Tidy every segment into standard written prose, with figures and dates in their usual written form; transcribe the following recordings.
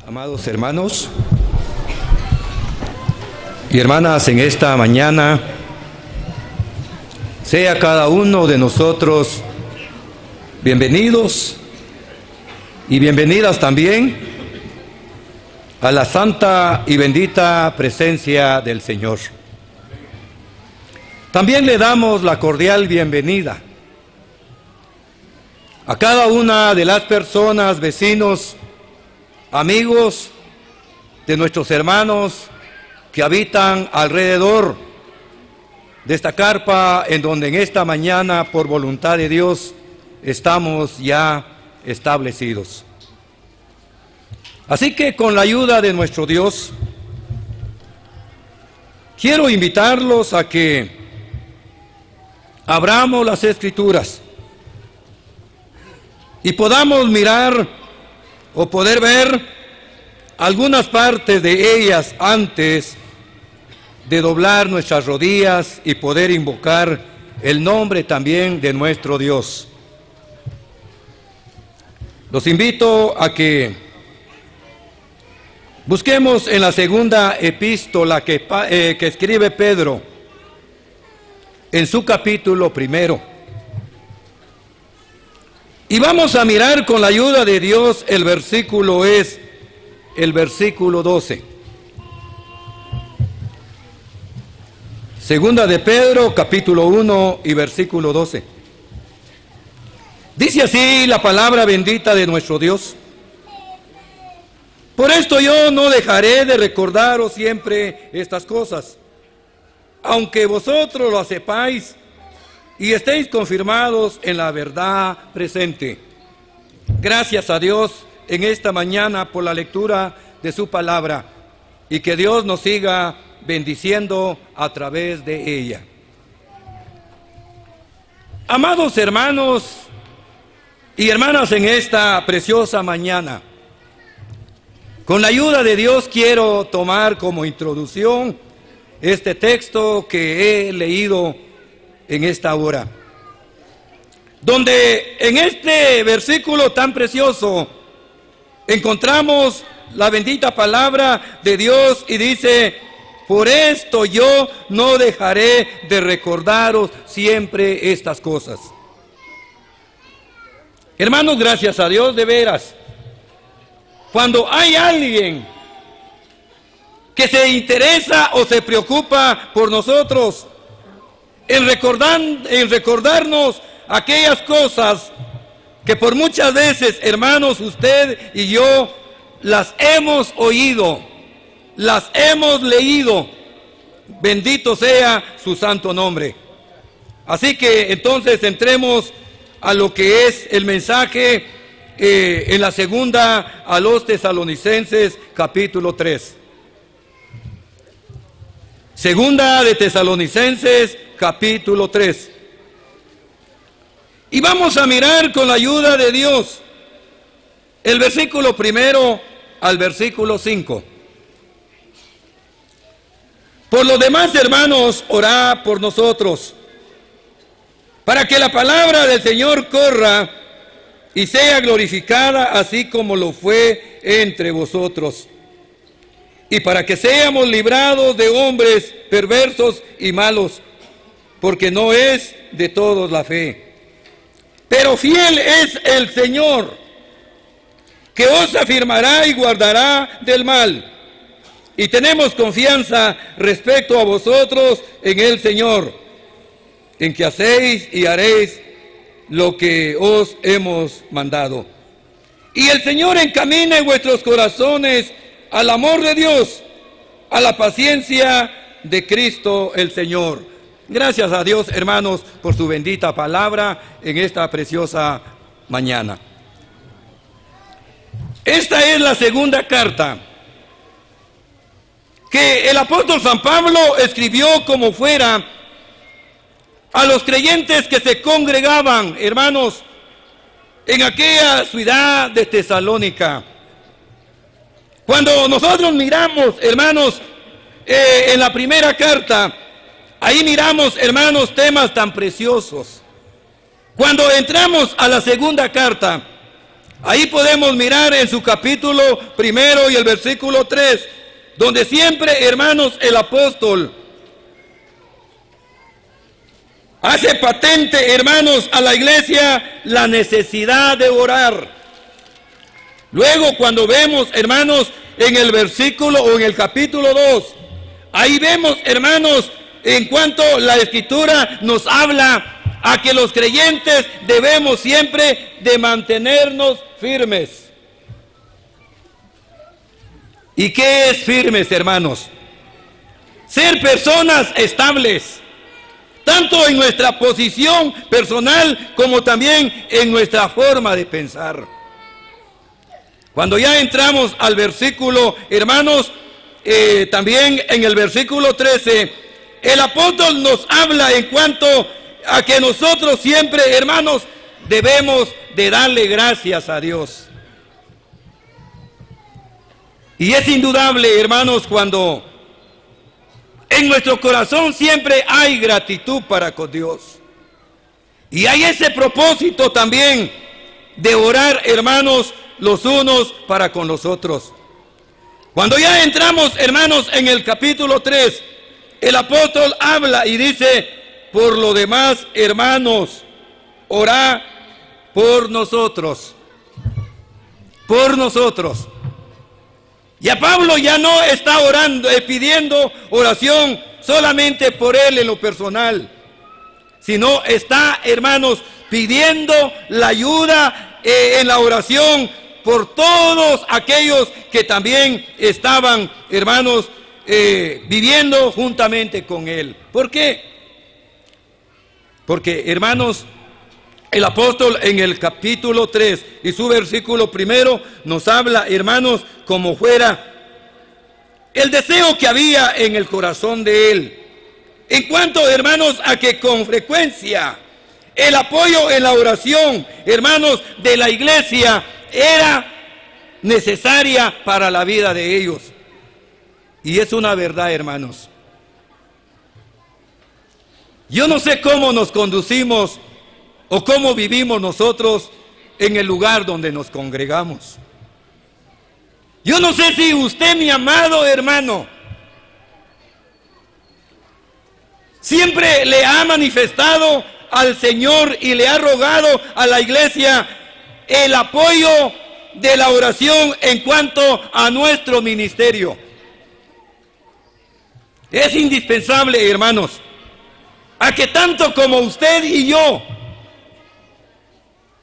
Amados hermanos y hermanas, en esta mañana sea cada uno de nosotros bienvenidos y bienvenidas también a la santa y bendita presencia del Señor. También le damos la cordial bienvenida a cada una de las personas, vecinos, amigos de nuestros hermanos que habitan alrededor de esta carpa en donde en esta mañana, por voluntad de Dios, estamos ya establecidos. Así que con la ayuda de nuestro Dios, quiero invitarlos a que abramos las Escrituras y podamos mirar o poder ver algunas partes de ellas antes de doblar nuestras rodillas y poder invocar el nombre también de nuestro Dios. Los invito a que busquemos en la segunda epístola que escribe Pedro, en su capítulo 1. Y vamos a mirar con la ayuda de Dios, el versículo es el versículo 12. Segunda de Pedro, capítulo 1 y versículo 12. Dice así la palabra bendita de nuestro Dios: por esto yo no dejaré de recordaros siempre estas cosas, aunque vosotros lo sepáis y estéis confirmados en la verdad presente. Gracias a Dios en esta mañana por la lectura de su palabra, y que Dios nos siga bendiciendo a través de ella. Amados hermanos y hermanas, en esta preciosa mañana, con la ayuda de Dios quiero tomar como introducción este texto que he leído en esta hora, donde en este versículo tan precioso encontramos la bendita palabra de Dios y dice: por esto yo no dejaré de recordaros siempre estas cosas. Hermanos, gracias a Dios, de veras, cuando hay alguien que se interesa o se preocupa por nosotros, en recordarnos aquellas cosas que por muchas veces, hermanos, usted y yo las hemos oído, las hemos leído. Bendito sea su santo nombre. Así que entonces entremos a lo que es el mensaje en la segunda a los Tesalonicenses, capítulo 3. Segunda de Tesalonicenses, capítulo 3. Y vamos a mirar con la ayuda de Dios el versículo 1 al versículo 5. Por lo demás, hermanos, orad por nosotros, para que la palabra del Señor corra y sea glorificada, así como lo fue entre vosotros, y para que seamos librados de hombres perversos y malos, porque no es de todos la fe. Pero fiel es el Señor, que os afirmará y guardará del mal. Y tenemos confianza respecto a vosotros en el Señor, en que hacéis y haréis lo que os hemos mandado. Y el Señor encamine vuestros corazones al amor de Dios, a la paciencia de Cristo el Señor. Gracias a Dios, hermanos, por su bendita palabra en esta preciosa mañana. Esta es la segunda carta que el apóstol San Pablo escribió como fuera a los creyentes que se congregaban, hermanos, en aquella ciudad de Tesalónica. Cuando nosotros miramos, hermanos, en la primera carta, ahí miramos, hermanos, temas tan preciosos. Cuando entramos a la segunda carta, Ahí podemos mirar en su capítulo 1 y el versículo 3, donde siempre, hermanos, el apóstol hace patente, hermanos, a la iglesia la necesidad de orar. Luego, cuando vemos, hermanos, en el versículo o en el capítulo 2, ahí vemos, hermanos, en cuanto la Escritura nos habla a que los creyentes debemos siempre de mantenernos firmes. ¿Y qué es firmes, hermanos? Ser personas estables, tanto en nuestra posición personal como también en nuestra forma de pensar. Cuando ya entramos al versículo, hermanos, también en el versículo 13, el apóstol nos habla en cuanto a que nosotros siempre, hermanos, debemos de darle gracias a Dios. Y es indudable, hermanos, cuando en nuestro corazón siempre hay gratitud para con Dios. Y hay ese propósito también de orar, hermanos, los unos para con los otros. Cuando ya entramos, hermanos, en el capítulo 3, el apóstol habla y dice: por lo demás, hermanos, orad por nosotros. Por nosotros. Ya Pablo ya no está orando, pidiendo oración solamente por él en lo personal, sino está, hermanos, pidiendo la ayuda en la oración por todos aquellos que también estaban, hermanos, viviendo juntamente con él. ¿Por qué? Porque, hermanos, el apóstol en el capítulo 3 y su versículo 1 nos habla, hermanos, como fuera el deseo que había en el corazón de él. En cuanto, hermanos, a que con frecuencia el apoyo en la oración, hermanos, de la iglesia era necesaria para la vida de ellos. Y es una verdad, hermanos. Yo no sé cómo nos conducimos o cómo vivimos nosotros en el lugar donde nos congregamos. Yo no sé si usted, mi amado hermano, siempre le ha manifestado al Señor y le ha rogado a la iglesia el apoyo de la oración en cuanto a nuestro ministerio. Es indispensable, hermanos, a que tanto como usted y yo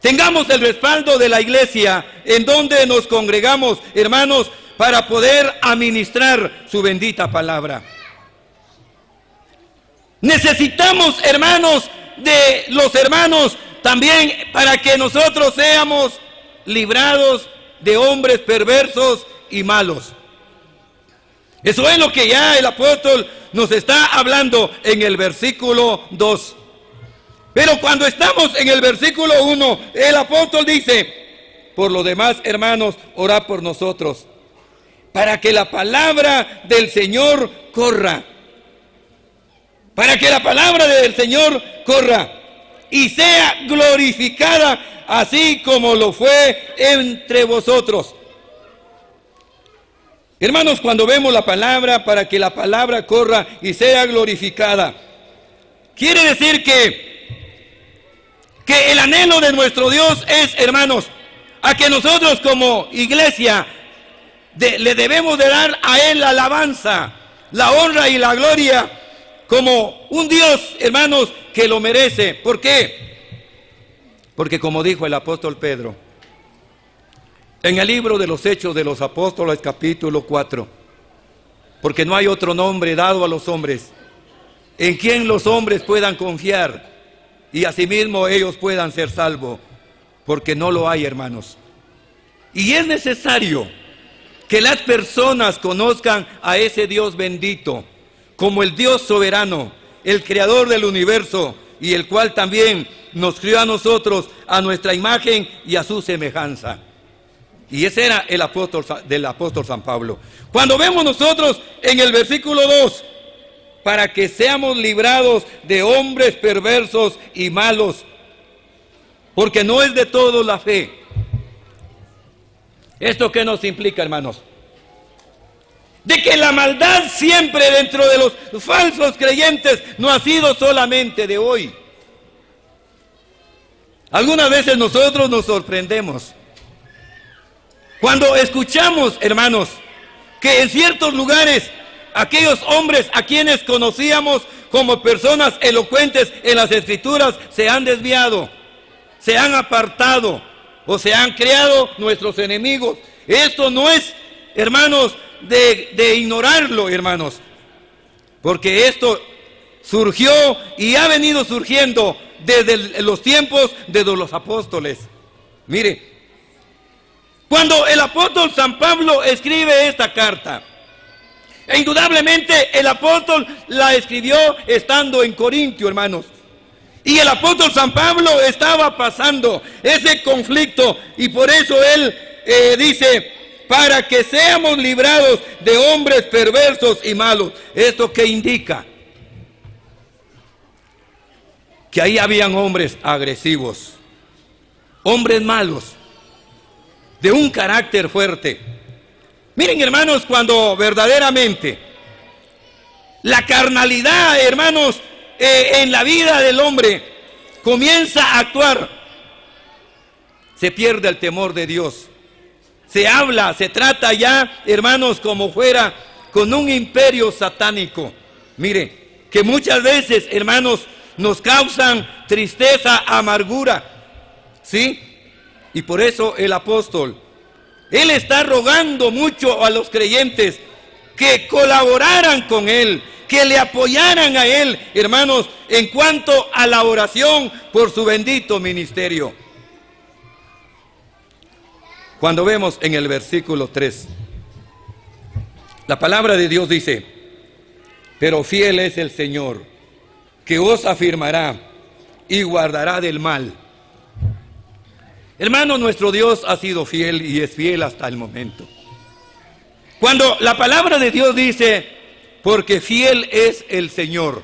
tengamos el respaldo de la iglesia en donde nos congregamos, hermanos, para poder administrar su bendita palabra. Necesitamos, hermanos, de los hermanos también para que nosotros seamos librados de hombres perversos y malos. Eso es lo que ya el apóstol nos está hablando en el versículo 2. Pero cuando estamos en el versículo 1, el apóstol dice: por lo demás, hermanos, orad por nosotros, para que la palabra del Señor corra. Para que la palabra del Señor corra y sea glorificada, así como lo fue entre vosotros. Hermanos, cuando vemos la palabra, para que la palabra corra y sea glorificada, quiere decir que el anhelo de nuestro Dios es, hermanos, a que nosotros como iglesia le debemos de dar a Él la alabanza, la honra y la gloria como un Dios, hermanos, que lo merece. ¿Por qué? Porque como dijo el apóstol Pedro en el libro de los Hechos de los Apóstoles, capítulo 4, porque no hay otro nombre dado a los hombres en quien los hombres puedan confiar y asimismo ellos puedan ser salvos, porque no lo hay, hermanos. Y es necesario que las personas conozcan a ese Dios bendito como el Dios soberano, el creador del universo, y el cual también nos crió a nosotros a nuestra imagen y a su semejanza. Y ese era el apóstol del apóstol San Pablo. Cuando vemos nosotros en el versículo 2, para que seamos librados de hombres perversos y malos, porque no es de todos la fe. ¿Esto qué nos implica, hermanos? De que la maldad siempre dentro de los falsos creyentes no ha sido solamente de hoy. Algunas veces nosotros nos sorprendemos cuando escuchamos, hermanos, que en ciertos lugares aquellos hombres a quienes conocíamos como personas elocuentes en las Escrituras se han desviado, se han apartado o se han creado nuestros enemigos. Esto no es, hermanos, de ignorarlo, hermanos, porque esto surgió y ha venido surgiendo desde los tiempos de los apóstoles. Mire, cuando el apóstol San Pablo escribe esta carta, e indudablemente el apóstol la escribió estando en Corintio, hermanos. Y el apóstol San Pablo estaba pasando ese conflicto y por eso él dice, para que seamos librados de hombres perversos y malos. ¿Esto qué indica? Que ahí habían hombres agresivos, hombres malos, de un carácter fuerte. Miren, hermanos, cuando verdaderamente la carnalidad, hermanos, en la vida del hombre comienza a actuar, se pierde el temor de Dios. Se habla, se trata ya, hermanos, como fuera con un imperio satánico. Mire, que muchas veces, hermanos, nos causan tristeza, amargura, ¿sí? Y por eso el apóstol, él está rogando mucho a los creyentes que colaboraran con él, que le apoyaran a él, hermanos, en cuanto a la oración por su bendito ministerio. Cuando vemos en el versículo 3, la palabra de Dios dice, pero fiel es el Señor, que os afirmará y guardará del mal. Hermano, nuestro Dios ha sido fiel y es fiel hasta el momento. Cuando la palabra de Dios dice, porque fiel es el Señor,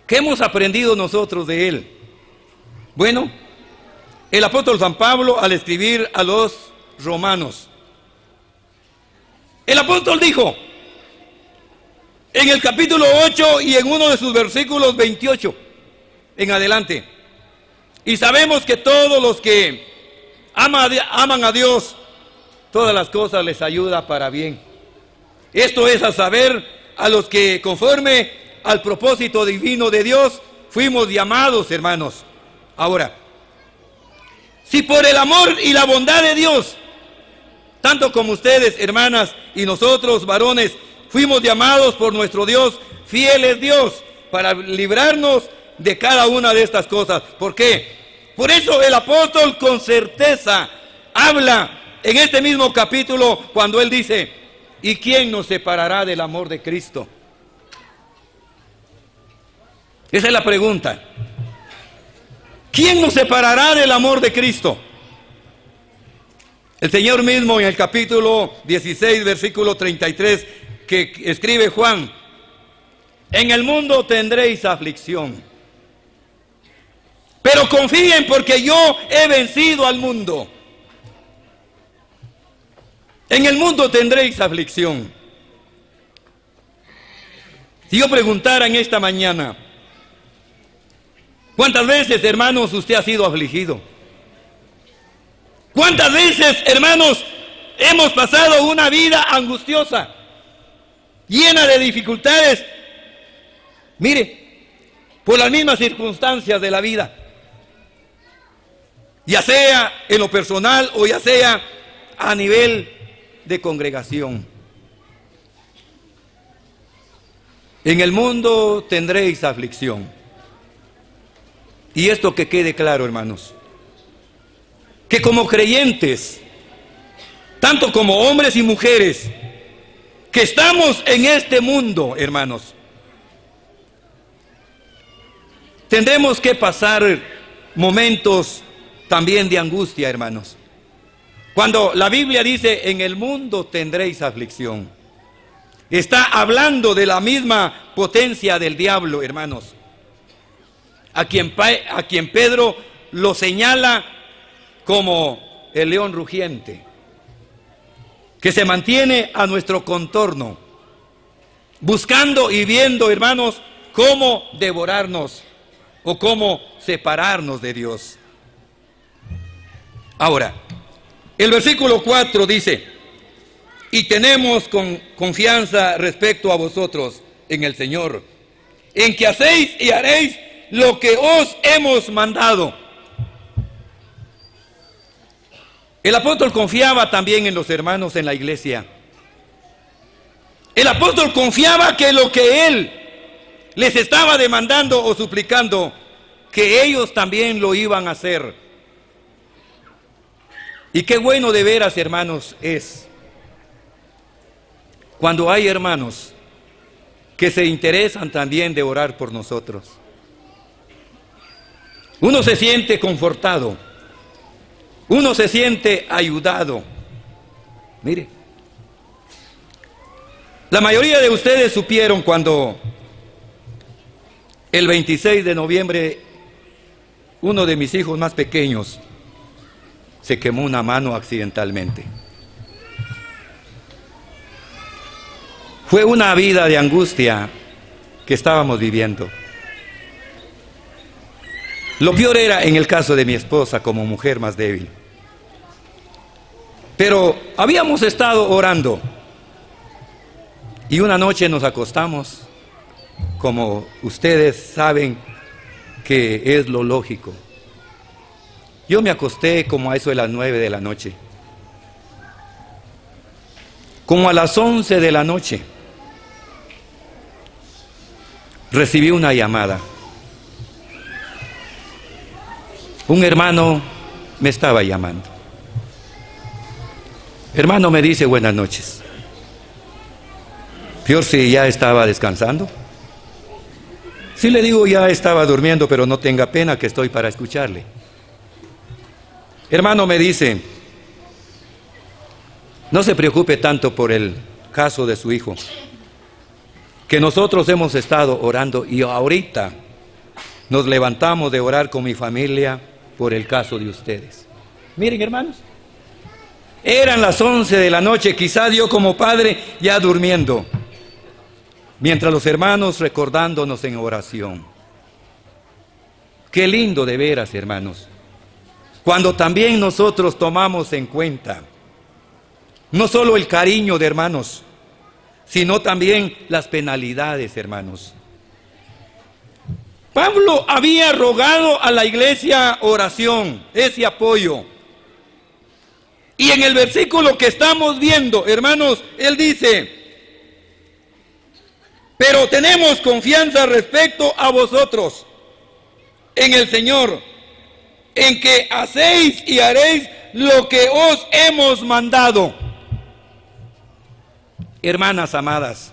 ¿qué hemos aprendido nosotros de Él? Bueno, el apóstol San Pablo al escribir a los romanos, el apóstol dijo, en el capítulo 8 y en uno de sus versículos 28 en adelante, y sabemos que todos los que aman a Dios, todas las cosas les ayuda para bien. Esto es a saber, a los que conforme al propósito divino de Dios fuimos llamados, hermanos. Ahora, si por el amor y la bondad de Dios, tanto como ustedes, hermanas, y nosotros, varones, fuimos llamados por nuestro Dios, fiel es Dios, para librarnos de cada una de estas cosas. ¿Por qué? Por eso el apóstol con certeza habla en este mismo capítulo cuando él dice, ¿y quién nos separará del amor de Cristo? Esa es la pregunta. ¿Quién nos separará del amor de Cristo? El Señor mismo en el capítulo 16, versículo 33, que escribe Juan, en el mundo tendréis aflicción, pero confíen porque yo he vencido al mundo. En el mundo tendréis aflicción. Si yo preguntara en esta mañana, ¿cuántas veces, hermanos, usted ha sido afligido? ¿Cuántas veces, hermanos, hemos pasado una vida angustiosa, llena de dificultades? Mire, por las mismas circunstancias de la vida, ya sea en lo personal o ya sea a nivel de congregación. En el mundo tendréis aflicción. Y esto que quede claro, hermanos, que como creyentes, tanto como hombres y mujeres, que estamos en este mundo, hermanos, tendremos que pasar momentos también de angustia, hermanos. Cuando la Biblia dice, en el mundo tendréis aflicción, está hablando de la misma potencia del diablo, hermanos, a quien Pedro lo señala como el león rugiente, que se mantiene a nuestro contorno, buscando y viendo, hermanos, cómo devorarnos o cómo separarnos de Dios. Ahora, el versículo 4 dice: y tenemos confianza respecto a vosotros en el Señor, en que hacéis y haréis lo que os hemos mandado. El apóstol confiaba también en los hermanos en la iglesia. El apóstol confiaba que lo que él les estaba demandando o suplicando, que ellos también lo iban a hacer. Y qué bueno de veras, hermanos, es cuando hay hermanos que se interesan también de orar por nosotros. Uno se siente confortado, uno se siente ayudado. Mire, la mayoría de ustedes supieron cuando el 26 de noviembre uno de mis hijos más pequeños se quemó una mano accidentalmente. Fue una vida de angustia que estábamos viviendo. Lo peor era en el caso de mi esposa como mujer más débil. Pero habíamos estado orando y una noche nos acostamos, como ustedes saben que es lo lógico. Yo me acosté como a eso de las 9 de la noche. Como a las 11 de la noche recibí una llamada. Un hermano me estaba llamando. Hermano, me dice buenas noches. Peor si ya estaba descansando. Sí, le digo, ya estaba durmiendo, pero no tenga pena que estoy para escucharle. Hermano, me dice, no se preocupe tanto por el caso de su hijo, que nosotros hemos estado orando y ahorita nos levantamos de orar con mi familia por el caso de ustedes. Miren, hermanos, eran las 11 de la noche, quizás yo como padre ya durmiendo, mientras los hermanos recordándonos en oración. Qué lindo de veras, hermanos, cuando también nosotros tomamos en cuenta no solo el cariño de hermanos, sino también las penalidades, hermanos. Pablo había rogado a la iglesia oración, ese apoyo. Y en el versículo que estamos viendo, hermanos, él dice: pero tenemos confianza respecto a vosotros en el Señor, en que hacéis y haréis lo que os hemos mandado. Hermanas amadas,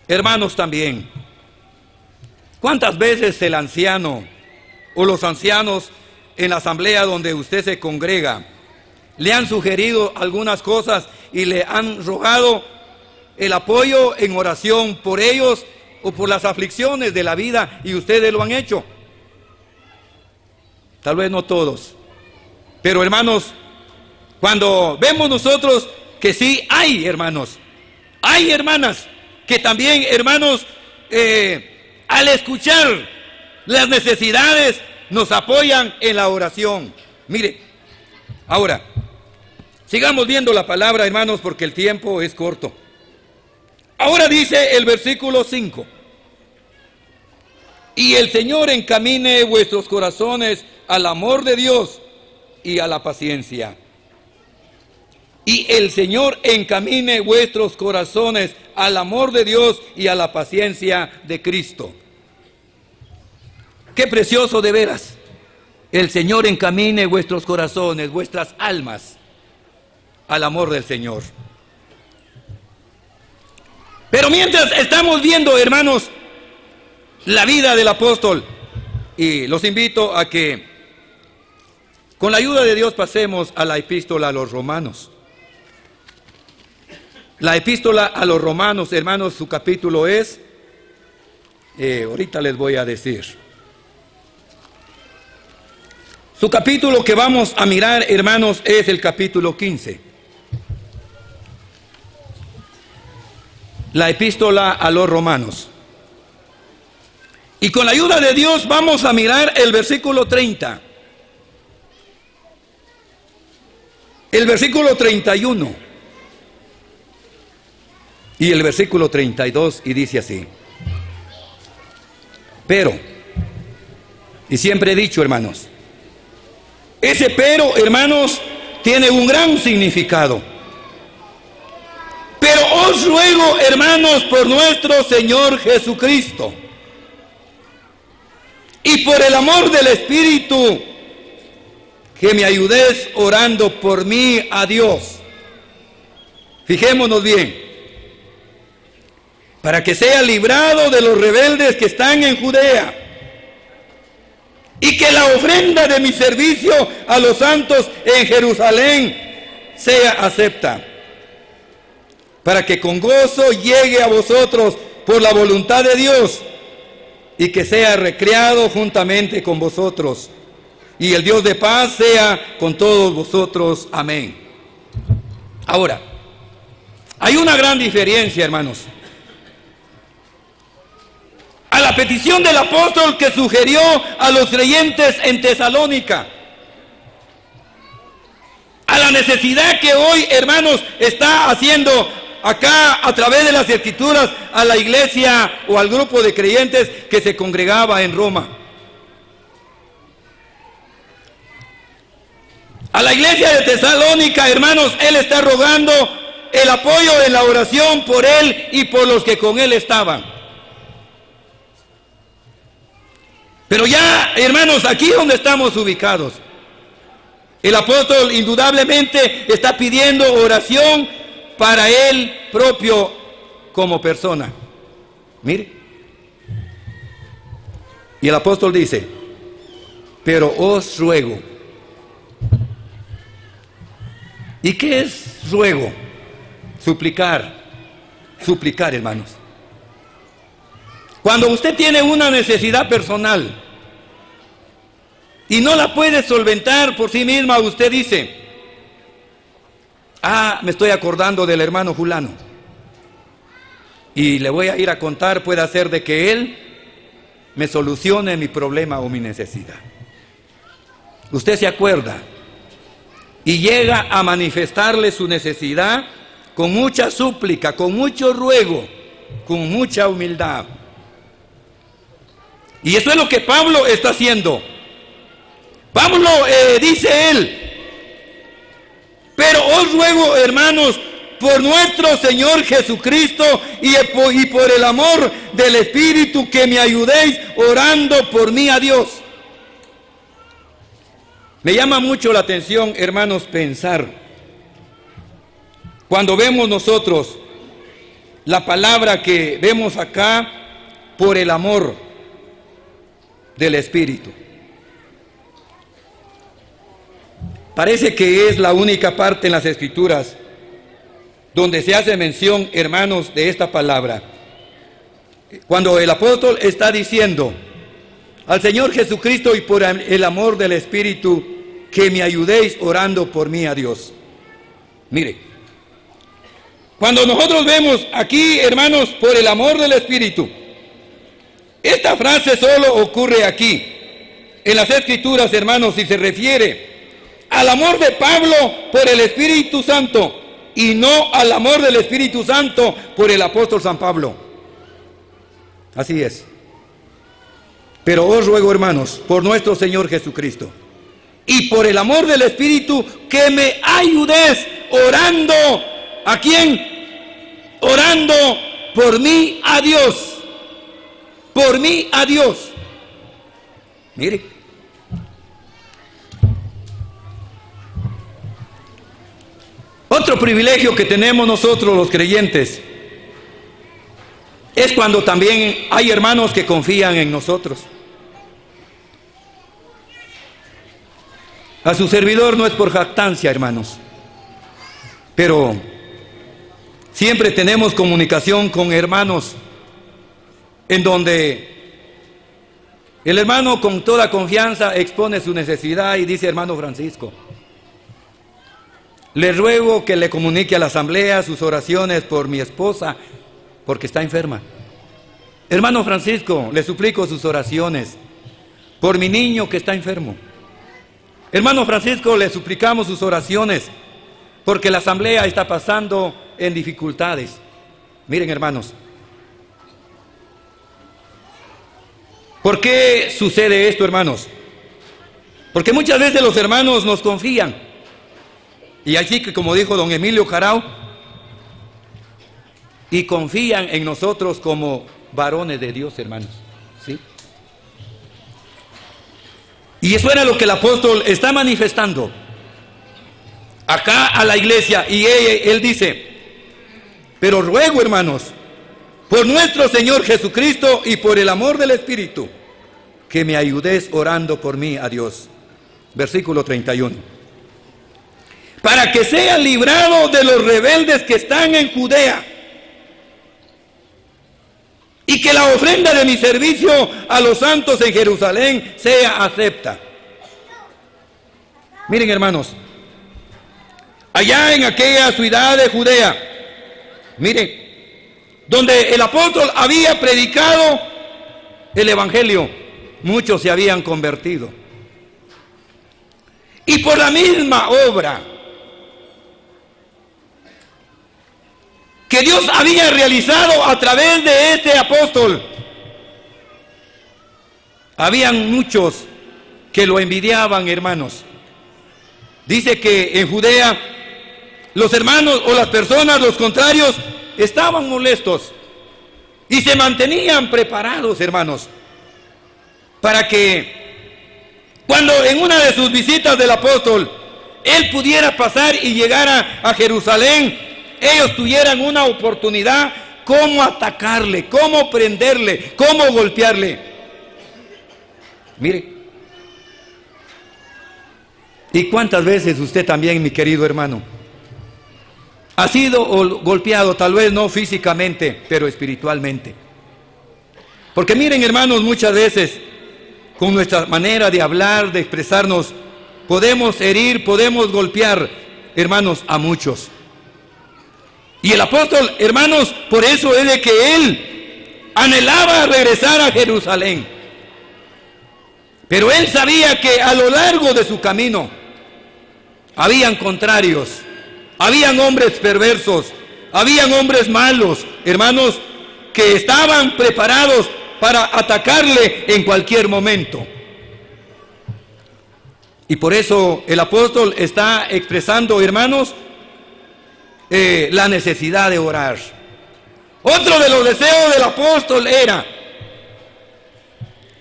hermanos también, ¿cuántas veces el anciano o los ancianos en la asamblea donde usted se congrega le han sugerido algunas cosas y le han rogado el apoyo en oración por ellos o por las aflicciones de la vida y ustedes lo han hecho? Tal vez no todos, pero hermanos, cuando vemos nosotros que sí hay hermanos, hay hermanas que también, hermanos, al escuchar las necesidades nos apoyan en la oración. Mire, ahora, sigamos viendo la palabra, hermanos, porque el tiempo es corto. Ahora dice el versículo 5: y el Señor encamine vuestros corazones al amor de Dios y a la paciencia. Y el Señor encamine vuestros corazones al amor de Dios y a la paciencia de Cristo. Qué precioso de veras. El Señor encamine vuestros corazones, vuestras almas al amor del Señor. Pero mientras estamos viendo, hermanos, la vida del apóstol, y los invito a que con la ayuda de Dios pasemos a la epístola a los romanos. La epístola a los romanos, hermanos, su capítulo es, ahorita les voy a decir. Su capítulo que vamos a mirar, hermanos, es el capítulo 15. La epístola a los romanos. Y con la ayuda de Dios vamos a mirar el versículo 30. El versículo 31. Y el versículo 32, y dice así. Pero, y siempre he dicho, hermanos, ese pero, hermanos, tiene un gran significado. Pero os ruego, hermanos, por nuestro Señor Jesucristo y por el amor del Espíritu, que me ayudéis orando por mí a Dios. Fijémonos bien. Para que sea librado de los rebeldes que están en Judea, y que la ofrenda de mi servicio a los santos en Jerusalén sea acepta, para que con gozo llegue a vosotros por la voluntad de Dios, y que sea recreado juntamente con vosotros, y el Dios de paz sea con todos vosotros. Amén. Ahora, hay una gran diferencia, hermanos. A la petición del apóstol que sugirió a los creyentes en Tesalónica, a la necesidad que hoy, hermanos, está haciendo acá a través de las Escrituras a la iglesia o al grupo de creyentes que se congregaba en Roma. A la iglesia de Tesalónica, hermanos, él está rogando el apoyo en la oración por él y por los que con él estaban. Pero ya, hermanos, aquí donde estamos ubicados, el apóstol indudablemente está pidiendo oración para él propio como persona. Mire. Y el apóstol dice, pero os ruego. ¿Y qué es ruego? Suplicar. Suplicar, hermanos. Cuando usted tiene una necesidad personal y no la puede solventar por sí misma, usted dice, me estoy acordando del hermano fulano y le voy a ir a contar, puede ser de que él me solucione mi problema o mi necesidad. Usted se acuerda y llega a manifestarle su necesidad con mucha súplica, con mucho ruego, con mucha humildad. Y eso es lo que Pablo está haciendo. Pablo dice él, pero os ruego, hermanos, por nuestro Señor Jesucristo y por el amor del Espíritu, que me ayudéis orando por mí a Dios. Me llama mucho la atención, hermanos, pensar, cuando vemos nosotros la palabra que vemos acá, por el amor del Espíritu. Parece que es la única parte en las Escrituras donde se hace mención, hermanos, de esta palabra. Cuando el apóstol está diciendo al Señor Jesucristo y por el amor del Espíritu, que me ayudéis orando por mí a Dios. Mire, cuando nosotros vemos aquí, hermanos, por el amor del Espíritu, esta frase solo ocurre aquí, en las Escrituras, hermanos, y se refiere al amor de Pablo por el Espíritu Santo y no al amor del Espíritu Santo por el apóstol San Pablo. Así es. Pero os ruego, hermanos, por nuestro Señor Jesucristo y por el amor del Espíritu, que me ayudes orando. ¿A quién? Orando por mí a Dios. Por mí a Dios. Mire. Otro privilegio que tenemos nosotros los creyentes es cuando también hay hermanos que confían en nosotros. A su servidor no es por jactancia, hermanos, pero siempre tenemos comunicación con hermanos en donde El hermano con toda confianza expone su necesidad y dice: hermano Francisco, le ruego que le comunique a la asamblea sus oraciones por mi esposa, porque está enferma. Hermano Francisco, le suplico sus oraciones por mi niño que está enfermo. Hermano Francisco, le suplicamos sus oraciones porque la asamblea está pasando en dificultades. Miren, hermanos, ¿por qué sucede esto, hermanos? Porque muchas veces los hermanos nos confían. Y así que, como dijo don Emilio Jarao, y confían en nosotros como varones de Dios, hermanos, ¿sí? Y eso era lo que el apóstol está manifestando acá a la iglesia. Y él dice: pero ruego, hermanos, por nuestro Señor Jesucristo y por el amor del Espíritu, que me ayudéis orando por mí a Dios. Versículo 31. Para que sea librado de los rebeldes que están en Judea, y que la ofrenda de mi servicio a los santos en Jerusalén sea acepta. Miren, hermanos, allá en aquella ciudad de Judea, miren, donde el apóstol había predicado el evangelio, muchos se habían convertido. Y por la misma obra que Dios había realizado a través de este apóstol, habían muchos que lo envidiaban, hermanos. Dice que en Judea los hermanos o las personas, los contrarios, estaban molestos y se mantenían preparados, hermanos, para que cuando en una de sus visitas del apóstol él pudiera pasar y llegara a Jerusalén, ellos tuvieran una oportunidad cómo atacarle, cómo prenderle, cómo golpearle. Mire, ¿y cuántas veces usted también, mi querido hermano, ha sido golpeado, tal vez no físicamente, pero espiritualmente? Porque miren, hermanos, muchas veces con nuestra manera de hablar, de expresarnos, podemos herir, podemos golpear, hermanos, a muchos. Y el apóstol, hermanos, por eso es de que él anhelaba regresar a Jerusalén. Pero él sabía que a lo largo de su camino habían contrarios, habían hombres perversos, habían hombres malos, hermanos, que estaban preparados para atacarle en cualquier momento. Y por eso el apóstol está expresando, hermanos, la necesidad de orar. Otro de los deseos del apóstol era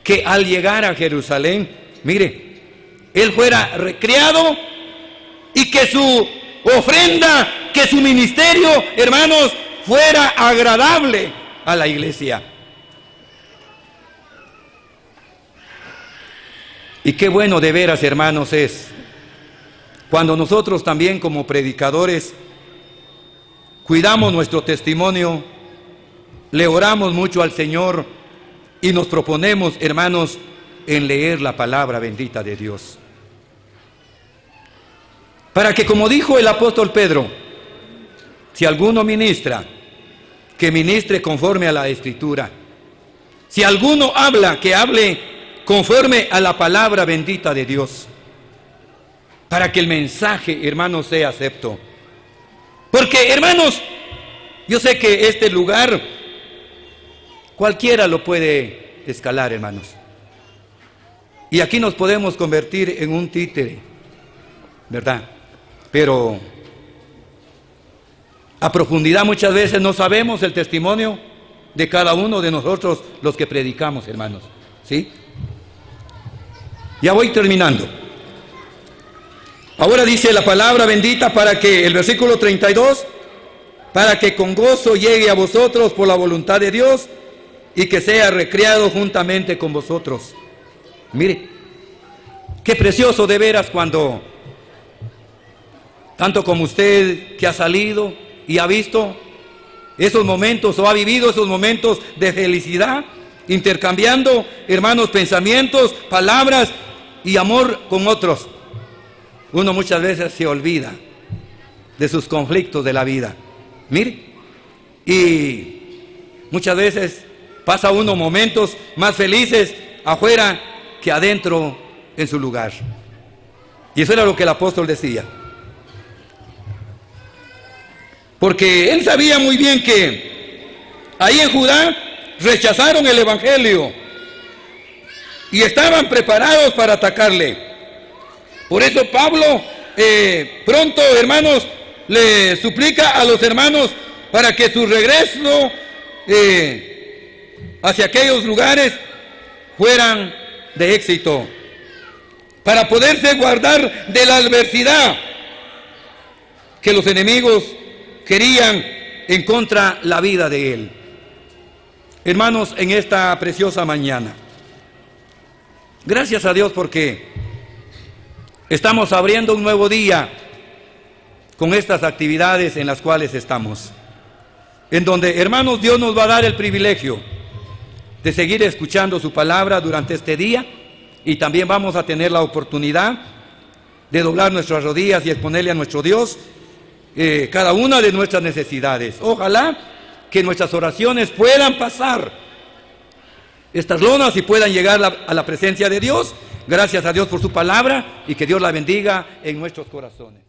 que al llegar a Jerusalén, mire, él fuera recreado y que su ofrenda, que su ministerio, hermanos, fuera agradable a la iglesia. Y qué bueno de veras, hermanos, es cuando nosotros también como predicadores cuidamos nuestro testimonio, le oramos mucho al Señor y nos proponemos, hermanos, en leer la palabra bendita de Dios. Para que, como dijo el apóstol Pedro, si alguno ministra, que ministre conforme a la Escritura. Si alguno habla, que hable conforme a la palabra bendita de Dios. Para que el mensaje, hermanos, sea acepto. Porque, hermanos, yo sé que este lugar cualquiera lo puede escalar, hermanos. Y aquí nos podemos convertir en un títere, ¿verdad? Pero a profundidad muchas veces no sabemos el testimonio de cada uno de nosotros los que predicamos, hermanos. ¿Sí? Ya voy terminando. Ahora dice la palabra bendita para que, el versículo 32, para que con gozo llegue a vosotros por la voluntad de Dios y que sea recreado juntamente con vosotros. Mire, qué precioso de veras cuando, tanto como usted que ha salido y ha visto esos momentos o ha vivido esos momentos de felicidad, intercambiando, hermanos, pensamientos, palabras y amor con otros. Uno muchas veces se olvida de sus conflictos de la vida. Mire, y muchas veces pasa uno momentos más felices afuera que adentro en su lugar. Y eso era lo que el apóstol decía. Porque él sabía muy bien que ahí en Judá rechazaron el evangelio y estaban preparados para atacarle. Por eso Pablo pronto, hermanos, le suplica a los hermanos para que su regreso hacia aquellos lugares fueran de éxito, para poderse guardar de la adversidad que los enemigos querían en contra la vida de él. Hermanos, en esta preciosa mañana, gracias a Dios porque estamos abriendo un nuevo día con estas actividades en las cuales estamos, en donde, hermanos, Dios nos va a dar el privilegio de seguir escuchando su palabra durante este día, y también vamos a tener la oportunidad de doblar nuestras rodillas y exponerle a nuestro Dios cada una de nuestras necesidades. Ojalá que nuestras oraciones puedan pasar estas lonas y puedan llegar a la presencia de Dios. Gracias a Dios por su palabra y que Dios la bendiga en nuestros corazones.